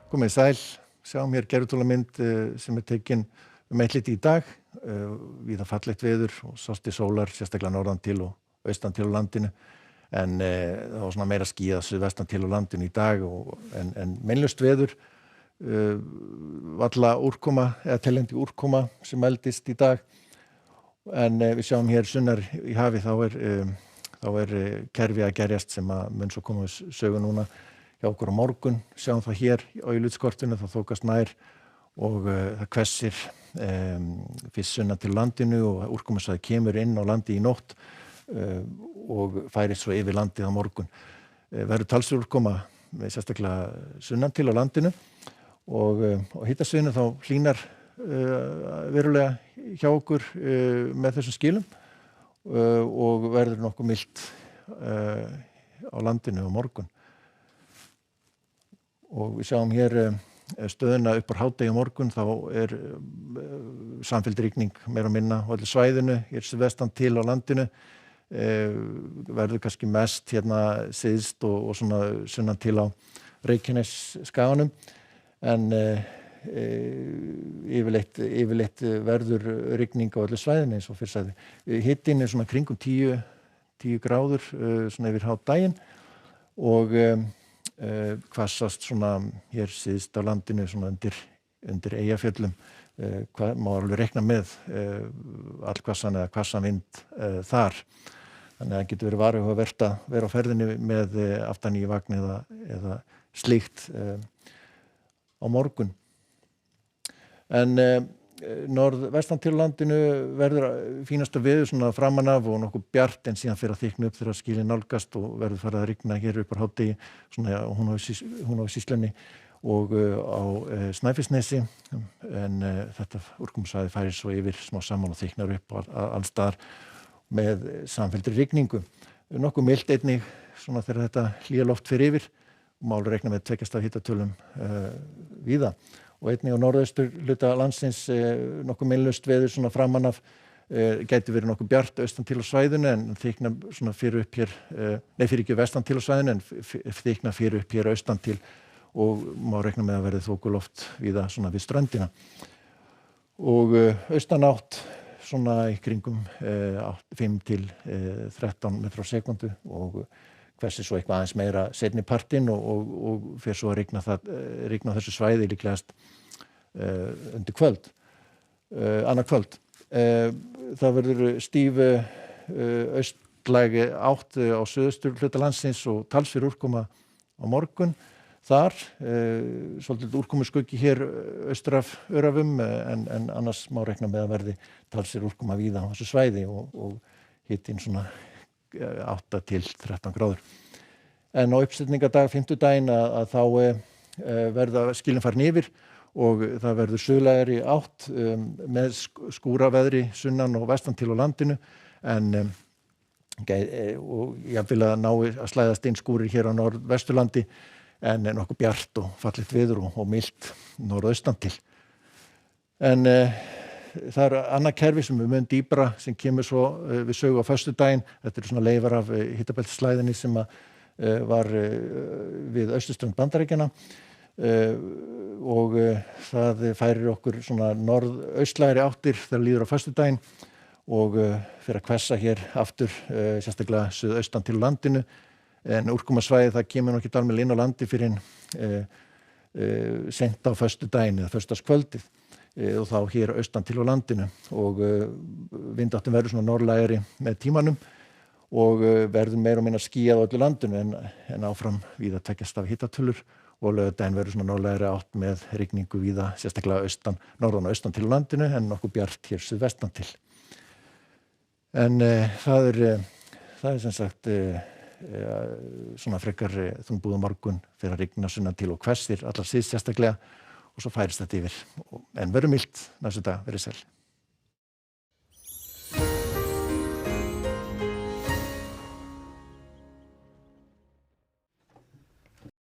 Komið sæl, sjáum hér gervitunglamynd sem tekin eitt í dag. Víða fallegt veður og sást sólar, sérstaklega norðan til og austan til á landinu. En það var svona meira skýjað suðvestan til á landinu í dag en meinlaust veður. Valla úrkoma eða teljandi úrkoma sem mældist í dag. En við sjáum hér sunnar í hafi þá er kerfi að gerjast sem að mun svo koma við sögu núna hjá okkur á morgun. Sjáum það hér á yfirlitskortinu, það þokast nær og það hvessir fyrst sunnan til landinu og úrkomusvæði kemur inn á landi í nótt og færist svo yfir landið á morgun. Verður talsverð úrkoma sérstaklega sunnan til á landinu og á hitasvæðinu þá hlýnar verulega hjá okkur með þessum skilum og verður nokkuð milt á landinu á morgun. Og við sjáum hér stöðuna upp á hádegi á morgun, þá er samfelld rigning meira og minna á öllu svæðinu, hér suðvestan til á landinu, verður kannski mest hérna syðst og svona sunnan til á Reykjanesskaganum, en yfirleitt verður rigning á öllu svæðinu eins og fyrr sagði. Hitinn er svona kringum 10 gráður svona yfir hádaginn og hvassast svona hér syðst á landinu svona undir Eyjafjöllum. Má alveg reikna með allhvassan eða hvassan vind þar. Þannig að það getur verið varhugavert að vera á ferðinni með aftan í vagn eða slíkt á morgun. En norðvestan til landinu verður fínasta veður svona framan af og nokkuð bjart, en síðan fer að þykkna upp þegar skilin nálgast og verður farið að rigna hér upp á hádegi svona Húnavatnssýslunni og á Snæfellsnesi, en þetta úrkomusvæði færir svo yfir smá saman og þykknar upp alls staðar með samfelldri rigningu. Nokkuð milt einnig svona þegar þetta hlýja loft fer yfir og má alveg reikna með 2 stiga hitatölum víða. Og einnig á norðaustur hluta landsins nokkuð meinlaust veður svona framan af, gæti verið nokkuð bjart austan til á svæðinu en þykna svona fyrir upp hér, fyrir ekki vestan til á svæðinu en þykna fyrir upp hér austan til og má reikna með að verði þokuloft víða svona við ströndina. Og austanátt svona í kringum 5 til 13 metrar á sekúndu og hvessir svo eitthvað aðeins meira seinni partinn og fer svo að rigna á þessu svæði líklegast undir kvöld, annað kvöld. Það verður stíf austlæg átt á suðaustur hluta landsins og talsverð úrkoma á morgun. Þar, svolítið úrkomuskuggi hér austur af Öræfum en annars má reikna með að verði talsverð úrkoma víða á þessu svæði og hitinn svona 8 til 13 gráður. En á uppsetningardag, fimmtudaginn, að þá verða skilin farin yfir og það verður suðlægari átt með skúraveðri sunnan og vestan til á landinu og jafnvel að ná að slæðast inn skúrir hér á norðvesturlandi en nokkuð bjart og fallegt veður og milt norðaustan til. En það er annað kerfi sem er mun dýpra sem kemur svo við sögu á föstudaginn. Þetta eru svona leifar af hitabeltisslæðinni sem var við austurströnd Bandaríkjanna og það færir okkur svona norðaustlægari áttir þegar líður á föstudaginn og fyrir að hvessa hér aftur sérstaklega suðaustan til landinu, en úrkomusvæði það kemur nú ekki almennilega inn á landi fyrir seint á föstudaginn eða föstudagskvöldið og þá hér austan til á landinu og vindáttin verður svona norðlægari með tímanum og verður meira og minna skýjað á öllu landinu en áfram víða 2 stiga hitatölur og laugardaginn verður svona norðlægari átt með rigningu víða sérstaklega norðan og austan til á landinu en nokkuð bjart hér suðvestan til. En það er sem sagt svona frekar þungbúið morgun fyrir að rigna sunnan til og hvessir allar síðst sérstaklega og svo færist þetta yfir. En verður milt næstu dag, verið sæl.